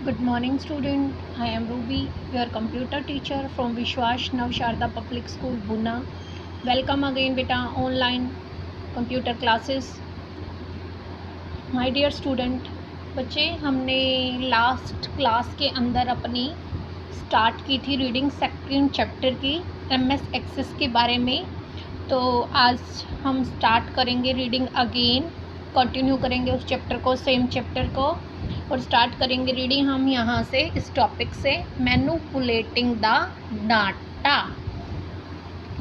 Good morning, student. I am Ruby, your computer teacher from Vishwas Navsharda Public School, Buna. Welcome again, beta, online computer classes. My dear student, बच्चे हमने last class के अंदर अपनी start की थी reading second chapter की MS access के बारे में। तो आज हम स्टार्ट करेंगे रीडिंग अगेन, कंटिन्यू करेंगे उस चैप्टर को, सेम चैप्टर को, और स्टार्ट करेंगे रीडिंग हम यहाँ से इस टॉपिक से, मैनिपुलेटिंग द डाटा।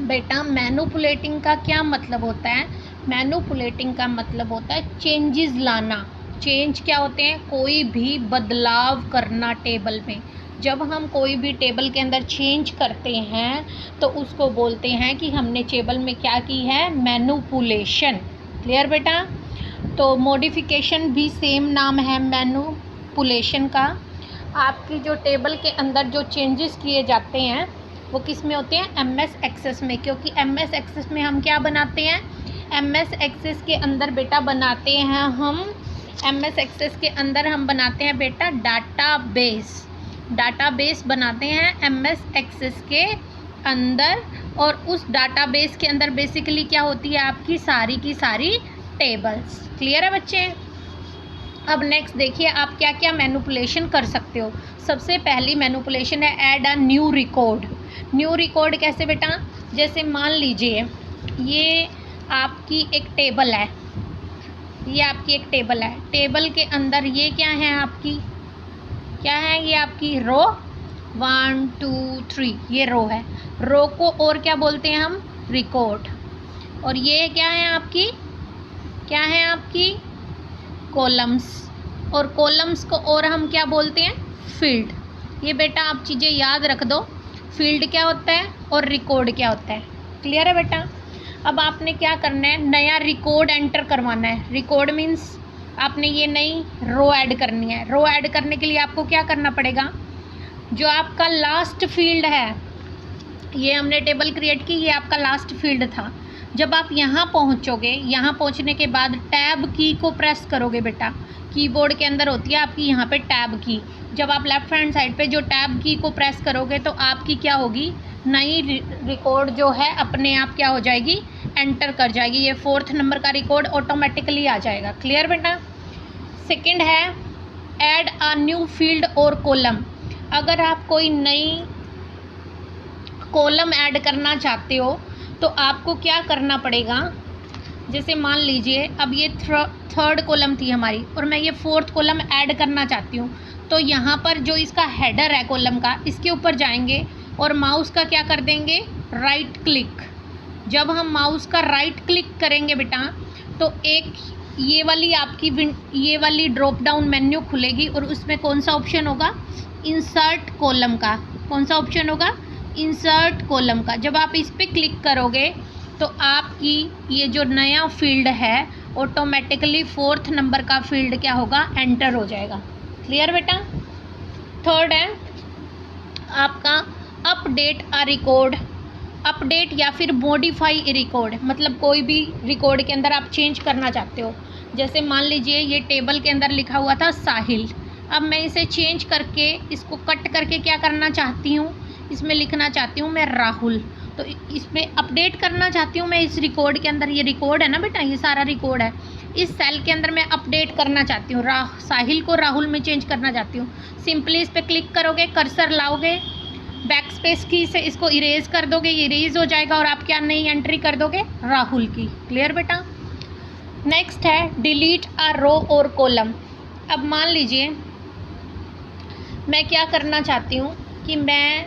बेटा मैनिपुलेटिंग का क्या मतलब होता है? मैनिपुलेटिंग का मतलब होता है चेंजेस लाना। चेंज क्या होते हैं? कोई भी बदलाव करना टेबल में। जब हम कोई भी टेबल के अंदर चेंज करते हैं तो उसको बोलते हैं कि हमने टेबल में क्या की है? मैनिपुलेशन। क्लियर बेटा? तो मॉडिफिकेशन भी सेम नाम है मैनिपुलेशन का। आपकी जो टेबल के अंदर जो चेंजेस किए जाते हैं वो किस में होते हैं? MS एक्सेस में। क्योंकि MS एक्सेस में हम क्या बनाते हैं? MS एक्सेस के अंदर बेटा बनाते हैं हम MS एक्सेस के अंदर हम बनाते हैं बेटा डाटाबेस। डाटाबेस बनाते हैं MS एक्सेस के अंदर, और उस डाटाबेस के अंदर बेसिकली क्या होती है? आपकी सारी की सारी टेबल्स। क्लियर है बच्चे? अब नेक्स्ट देखिए आप क्या क्या मैनिपुलेशन कर सकते हो। सबसे पहली मैनिपुलेशन है add a new record. New record कैसे बेटा? जैसे मान लीजिए ये आपकी एक टेबल है, ये आपकी एक टेबल है। टेबल के अंदर ये क्या है? आपकी क्या है? ये आपकी रो 1 2 3, ये रो है। रो को और क्या बोलते हैं हम? रिकॉर्ड। और ये क्या है आपकी? क्या है आपकी? कॉलम्स। और कॉलम्स को और हम क्या बोलते हैं? फील्ड। ये बेटा आप चीज़ें याद रख दो, फील्ड क्या होता है और रिकॉर्ड क्या होता है। क्लियर है बेटा? अब आपने क्या करना है? नया रिकॉर्ड एंटर करवाना है। रिकॉर्ड मीन्स आपने ये नई रो ऐड करनी है। रो ऐड करने के लिए आपको क्या करना पड़ेगा? जो आपका लास्ट फील्ड है, ये हमने टेबल क्रिएट की, ये आपका लास्ट फील्ड था। जब आप यहाँ पहुँचोगे, यहाँ पहुँचने के बाद टैब की को प्रेस करोगे बेटा। कीबोर्ड के अंदर होती है आपकी यहाँ पे टैब की। जब आप लेफ्ट हैंड साइड पे जो टैब की को प्रेस करोगे तो आपकी क्या होगी? नई रिकॉर्ड जो है अपने आप क्या हो जाएगी? एंटर कर जाएगी। ये 4th नंबर का रिकॉर्ड ऑटोमेटिकली आ जाएगा। क्लियर बेटा? सेकेंड है ऐड अ न्यू फील्ड और कॉलम। अगर आप कोई नई कॉलम ऐड करना चाहते हो तो आपको क्या करना पड़ेगा? जैसे मान लीजिए अब ये 3rd कॉलम थी हमारी और मैं ये 4th कॉलम ऐड करना चाहती हूँ, तो यहाँ पर जो इसका हेडर है कॉलम का, इसके ऊपर जाएंगे और माउस का क्या कर देंगे? Right click. जब हम माउस का राइट क्लिक करेंगे बेटा तो एक ये वाली आपकी ये वाली ड्रॉप डाउन मेन्यू खुलेगी और उसमें कौन सा ऑप्शन होगा? इंसर्ट कॉलम का। कौन सा ऑप्शन होगा? इंसर्ट कॉलम का। जब आप इस पर क्लिक करोगे तो आपकी ये जो नया फील्ड है ऑटोमेटिकली 4th नंबर का फील्ड क्या होगा? एंटर हो जाएगा। क्लियर बेटा? थर्ड है आपका अपडेट अ रिकॉर्ड। अपडेट या फिर मॉडिफाई ए रिकॉर्ड, मतलब कोई भी रिकॉर्ड के अंदर आप चेंज करना चाहते हो। जैसे मान लीजिए ये टेबल के अंदर लिखा हुआ था साहिल, अब मैं इसे चेंज करके इसको कट करके क्या करना चाहती हूँ? इसमें लिखना चाहती हूँ मैं राहुल। तो इसमें अपडेट करना चाहती हूँ मैं इस रिकॉर्ड के अंदर। ये रिकॉर्ड है ना बेटा, ये सारा रिकॉर्ड है। इस सेल के अंदर मैं अपडेट करना चाहती हूँ, साहिल को राहुल में चेंज करना चाहती हूँ। सिंपली इस पर क्लिक करोगे, कर्सर लाओगे, बैक स्पेस की से इसको इरेज कर दोगे, इरेज हो जाएगा और आप क्या नई एंट्री कर दोगे? राहुल की। क्लियर बेटा? नेक्स्ट है डिलीट अ रो और कॉलम। अब मान लीजिए मैं क्या करना चाहती हूँ कि मैं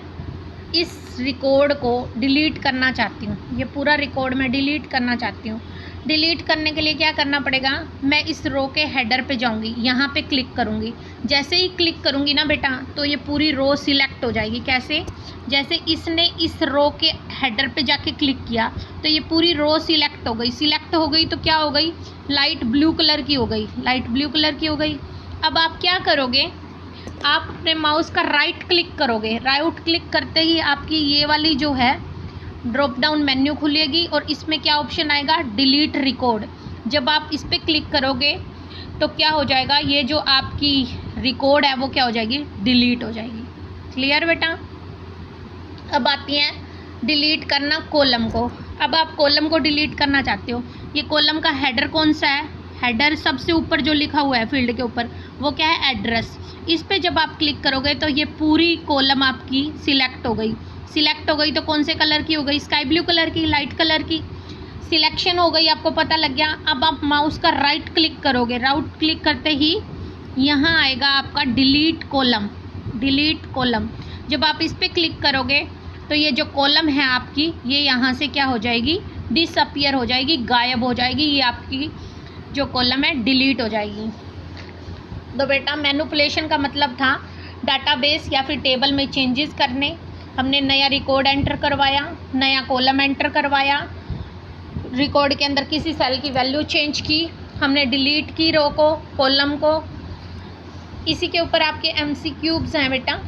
इस रिकॉर्ड को डिलीट करना चाहती हूँ, ये पूरा रिकॉर्ड मैं डिलीट करना चाहती हूँ। डिलीट करने के लिए क्या करना पड़ेगा? मैं इस रो के हेडर पे जाऊँगी, यहाँ पे क्लिक करूँगी। जैसे ही क्लिक करूँगी ना बेटा तो ये पूरी रो सिलेक्ट हो जाएगी। कैसे? जैसे इसने इस रो के हेडर पे जाके क्लिक किया तो ये पूरी रो सिलेक्ट हो गई। सिलेक्ट हो गई तो क्या हो गई? लाइट ब्लू कलर की हो गई। लाइट ब्लू कलर की हो गई। अब आप क्या करोगे? आप अपने माउस का राइट क्लिक करोगे। राइट क्लिक करते ही आपकी ये वाली जो है ड्रॉप डाउन मेन्यू खुलेगी और इसमें क्या ऑप्शन आएगा? Delete record. जब आप इस पर क्लिक करोगे तो क्या हो जाएगा? ये जो आपकी रिकॉर्ड है वो क्या हो जाएगी, डिलीट हो जाएगी। क्लियर बेटा। अब आती है डिलीट करना कॉलम को। अब आप कॉलम को डिलीट करना चाहते हो, ये कॉलम का हेडर कौन सा है, हेडर सबसे ऊपर जो लिखा हुआ है फील्ड के ऊपर वो क्या है, एड्रेस। इस पे जब आप क्लिक करोगे तो ये पूरी कॉलम आपकी सिलेक्ट हो गई। सिलेक्ट हो गई तो कौन से कलर की हो गई, स्काई ब्लू कलर की, लाइट कलर की। सिलेक्शन हो गई, आपको पता लग गया। अब आप माउस का राइट क्लिक करोगे, राइट क्लिक करते ही यहाँ आएगा आपका डिलीट कॉलम। डिलीट कॉलम जब आप इस पर क्लिक करोगे तो ये जो कॉलम है आपकी ये यहाँ से क्या हो जाएगी, डिसअपियर हो जाएगी, गायब हो जाएगी। ये आपकी जो कॉलम है डिलीट हो जाएगी। तो बेटा मैनिपुलेशन का मतलब था डाटाबेस या फिर टेबल में चेंजेस करने। हमने नया रिकॉर्ड एंटर करवाया, नया कॉलम एंटर करवाया, रिकॉर्ड के अंदर किसी सेल की वैल्यू चेंज की, हमने डिलीट की रो को, कॉलम को। इसी के ऊपर आपके MCQs हैं बेटा।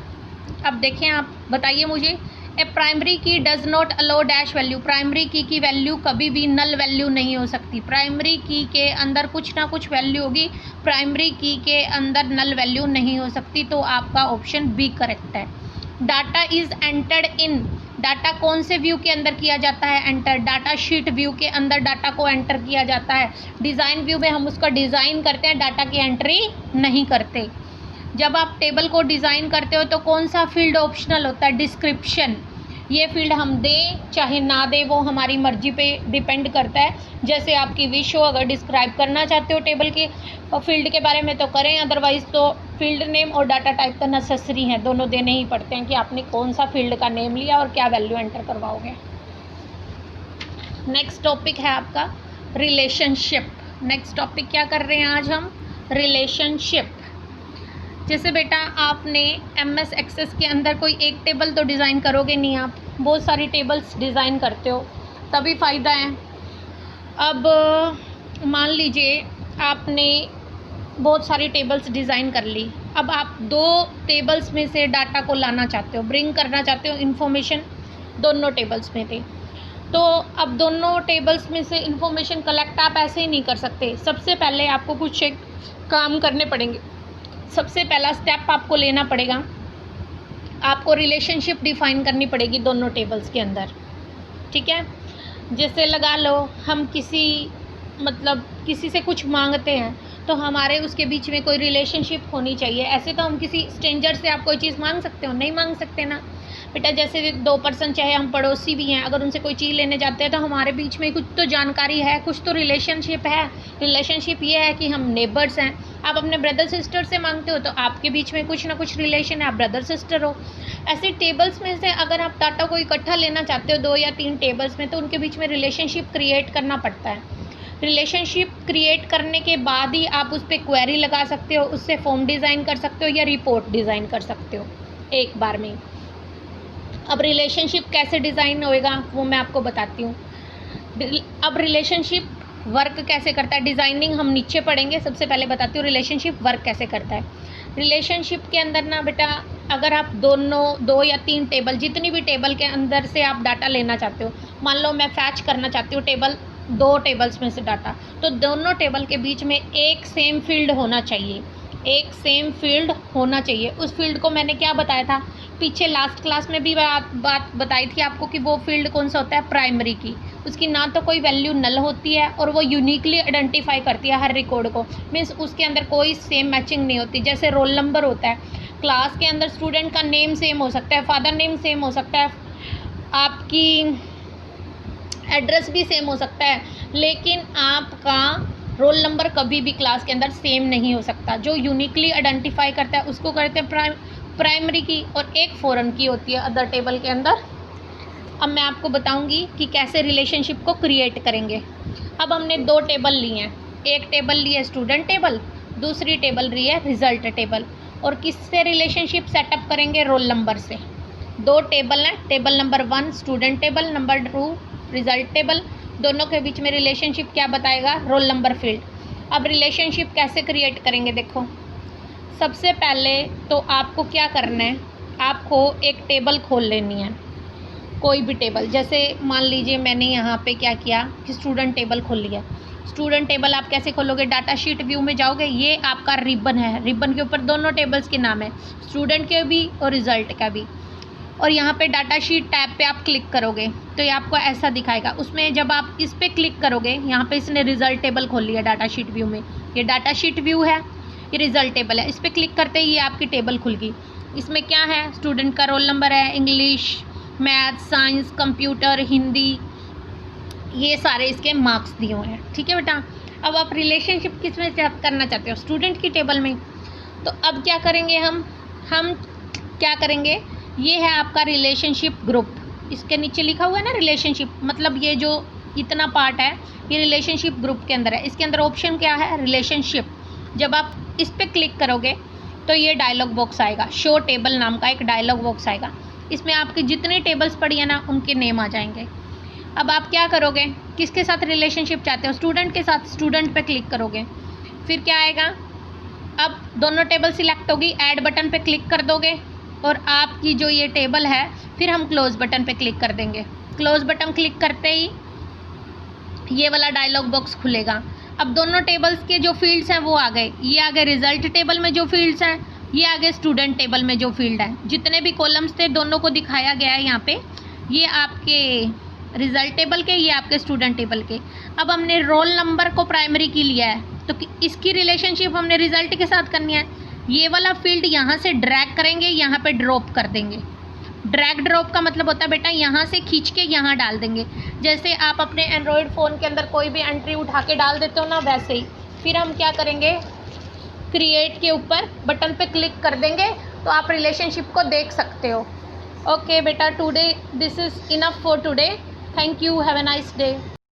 अब देखें, आप बताइए मुझे, a primary key does not allow dash value. Primary key value कभी भी नल वैल्यू नहीं हो सकती। प्राइमरी की के अंदर कुछ ना कुछ वैल्यू होगी, प्राइमरी की के अंदर नल वैल्यू नहीं हो सकती। तो आपका ऑप्शन बी करेक्ट है। Data is entered in, data कौन से व्यू के अंदर किया जाता है एंटर, डाटा शीट व्यू के अंदर डाटा को एंटर किया जाता है। डिज़ाइन व्यू में हम उसका डिज़ाइन करते हैं, डाटा की एंट्री नहीं करते। जब आप टेबल को डिज़ाइन करते हो तो कौन सा फील्ड ऑप्शनल होता है, डिस्क्रिप्शन। ये फील्ड हम दें चाहे ना दें वो हमारी मर्जी पे डिपेंड करता है, जैसे आपकी विश हो। अगर डिस्क्राइब करना चाहते हो टेबल के फील्ड के बारे में तो करें, अदरवाइज़ तो फील्ड नेम और डाटा टाइप तो नेसेसरी हैं, दोनों देने ही पड़ते हैं कि आपने कौन सा फील्ड का नेम लिया और क्या वैल्यू एंटर करवाओगे। नेक्स्ट टॉपिक है आपका रिलेशनशिप। नेक्स्ट टॉपिक क्या कर रहे हैं आज हम, रिलेशनशिप। जैसे बेटा आपने MS एक्सेस के अंदर कोई एक टेबल तो डिज़ाइन करोगे नहीं, आप बहुत सारी टेबल्स डिज़ाइन करते हो, तभी फ़ायदा है। अब मान लीजिए आपने बहुत सारी टेबल्स डिज़ाइन कर ली, अब आप दो टेबल्स में से डाटा को लाना चाहते हो, ब्रिंग करना चाहते हो, इन्फॉर्मेशन दोनों टेबल्स में थे। तो अब दोनों टेबल्स में से इन्फॉर्मेशन कलेक्ट आप ऐसे ही नहीं कर सकते। सबसे पहले आपको कुछ एक काम करने पड़ेंगे। सबसे पहला स्टेप आपको लेना पड़ेगा, आपको रिलेशनशिप डिफ़ाइन करनी पड़ेगी दोनों टेबल्स के अंदर। ठीक है, जैसे लगा लो हम किसी से कुछ मांगते हैं तो हमारे उसके बीच में कोई रिलेशनशिप होनी चाहिए। ऐसे तो हम किसी स्ट्रेंजर से आप कोई चीज़ मांग सकते हो, नहीं मांग सकते ना बेटा। जैसे दो पर्सन, चाहे हम पड़ोसी भी हैं, अगर उनसे कोई चीज़ लेने जाते हैं तो हमारे बीच में कुछ तो जानकारी है, कुछ तो रिलेशनशिप है। रिलेशनशिप ये है कि हम नेबर्स हैं। आप अपने ब्रदर सिस्टर से मांगते हो तो आपके बीच में कुछ ना कुछ रिलेशन है, आप ब्रदर सिस्टर हो। ऐसे टेबल्स में से अगर आप डाटा को इकट्ठा लेना चाहते हो 2 या 3 टेबल्स में, तो उनके बीच में रिलेशनशिप क्रिएट करना पड़ता है। रिलेशनशिप क्रिएट करने के बाद ही आप उस पर क्वेरी लगा सकते हो, उससे फॉर्म डिज़ाइन कर सकते हो या रिपोर्ट डिज़ाइन कर सकते हो एक बार में। अब रिलेशनशिप कैसे डिज़ाइन होएगा वो मैं आपको बताती हूँ। अब रिलेशनशिप वर्क कैसे करता है, डिज़ाइनिंग हम नीचे पढ़ेंगे। सबसे पहले बताती हूँ रिलेशनशिप वर्क कैसे करता है। रिलेशनशिप के अंदर ना बेटा, अगर आप दोनों 2 या 3 टेबल, जितनी भी टेबल के अंदर से आप डाटा लेना चाहते हो, मान लो मैं फैच करना चाहती हूँ टेबल 2 टेबल्स में से डाटा, तो दोनों टेबल के बीच में एक सेम फील्ड होना चाहिए, एक सेम फील्ड होना चाहिए। उस फील्ड को मैंने क्या बताया था पीछे लास्ट क्लास में भी बात बताई थी आपको कि वो फील्ड कौन सा होता है, प्राइमरी की। उसकी ना तो कोई वैल्यू नल होती है और वो यूनिकली आइडेंटिफाई करती है हर रिकॉर्ड को, मीन्स उसके अंदर कोई सेम मैचिंग नहीं होती। जैसे रोल नंबर होता है, क्लास के अंदर स्टूडेंट का नेम सेम हो सकता है, फादर नेम सेम हो सकता है, आपकी एड्रेस भी सेम हो सकता है, लेकिन आपका रोल नंबर कभी भी क्लास के अंदर सेम नहीं हो सकता। जो यूनिकली आइडेंटिफाई करता है उसको कहते हैं प्राइमरी की, और एक फॉरेन की होती है अदर टेबल के अंदर। अब मैं आपको बताऊंगी कि कैसे रिलेशनशिप को क्रिएट करेंगे। अब हमने 2 टेबल लिए हैं, एक टेबल ली है स्टूडेंट टेबल, दूसरी टेबल ली है रिजल्ट टेबल। और किससे रिलेशनशिप सेटअप करेंगे, रोल नंबर से। 2 टेबल हैं, table number 1 student table, number 2 result table. दोनों के बीच में रिलेशनशिप क्या बताएगा, रोल नंबर फील्ड। अब रिलेशनशिप कैसे क्रिएट करेंगे, देखो सबसे पहले तो आपको क्या करना है, आपको एक टेबल खोल लेनी है, कोई भी टेबल। जैसे मान लीजिए मैंने यहाँ पे क्या किया कि स्टूडेंट टेबल खोल लिया। स्टूडेंट टेबल आप कैसे खोलोगे, डाटा शीट व्यू में जाओगे, ये आपका रिबन है, रिबन के ऊपर दोनों टेबल्स के नाम है, स्टूडेंट के भी और रिजल्ट का भी। और यहाँ पे डाटा शीट टैब पे आप क्लिक करोगे तो ये आपको ऐसा दिखाएगा। उसमें जब आप इस पर क्लिक करोगे, यहाँ पे इसने रिजल्ट टेबल खोल लिया डाटा शीट व्यू में, ये डाटा शीट व्यू है, ये रिजल्ट टेबल है। इस पर क्लिक करते ही ये आपकी टेबल खुल गई। इसमें क्या है, स्टूडेंट का रोल नंबर है, English, math, science, computer, Hindi, ये सारे इसके मार्क्स दिए हुए हैं। ठीक है बेटा, अब आप रिलेशनशिप किस में करना चाहते हो, स्टूडेंट की टेबल में। तो अब क्या करेंगे हम क्या करेंगे, ये है आपका रिलेशनशिप ग्रुप, इसके नीचे लिखा हुआ है ना रिलेशनशिप, मतलब ये जो इतना पार्ट है ये रिलेशनशिप ग्रुप के अंदर है। इसके अंदर ऑप्शन क्या है, रिलेशनशिप। जब आप इस पर क्लिक करोगे तो ये डायलॉग बॉक्स आएगा, शो टेबल नाम का एक डायलॉग बॉक्स आएगा। इसमें आपकी जितनी टेबल्स पड़ी है ना उनके नेम आ जाएंगे। अब आप क्या करोगे, किसके साथ रिलेशनशिप चाहते हो, स्टूडेंट के साथ, स्टूडेंट पे क्लिक करोगे। फिर क्या आएगा, अब दोनों टेबल सिलेक्ट होगी, ऐड बटन पे क्लिक कर दोगे और आपकी जो ये टेबल है, फिर हम क्लोज बटन पे क्लिक कर देंगे। क्लोज बटन क्लिक करते ही ये वाला डायलॉग बॉक्स खुलेगा। अब दोनों टेबल्स के जो फील्ड्स हैं वो आ गए, ये आ गए रिजल्ट टेबल में जो फील्ड्स हैं, ये आ गए स्टूडेंट टेबल में जो फील्ड है। जितने भी कॉलम्स थे दोनों को दिखाया गया है यहाँ पे, ये आपके रिजल्ट टेबल के, ये आपके स्टूडेंट टेबल के। अब हमने रोल नंबर को प्राइमरी की लिया है तो इसकी रिलेशनशिप हमने रिजल्ट के साथ करनी है। ये वाला फील्ड यहाँ से ड्रैग करेंगे, यहाँ पे ड्रॉप कर देंगे। ड्रैग ड्रॉप का मतलब होता है बेटा यहाँ से खींच के यहाँ डाल देंगे। जैसे आप अपने एंड्रॉयड फ़ोन के अंदर कोई भी एंट्री उठा के डाल देते हो ना, वैसे ही। फिर हम क्या करेंगे, क्रिएट के ऊपर बटन पे क्लिक कर देंगे तो आप रिलेशनशिप को देख सकते हो। ओके बेटा, today this is enough for today. Thank you, have a nice day.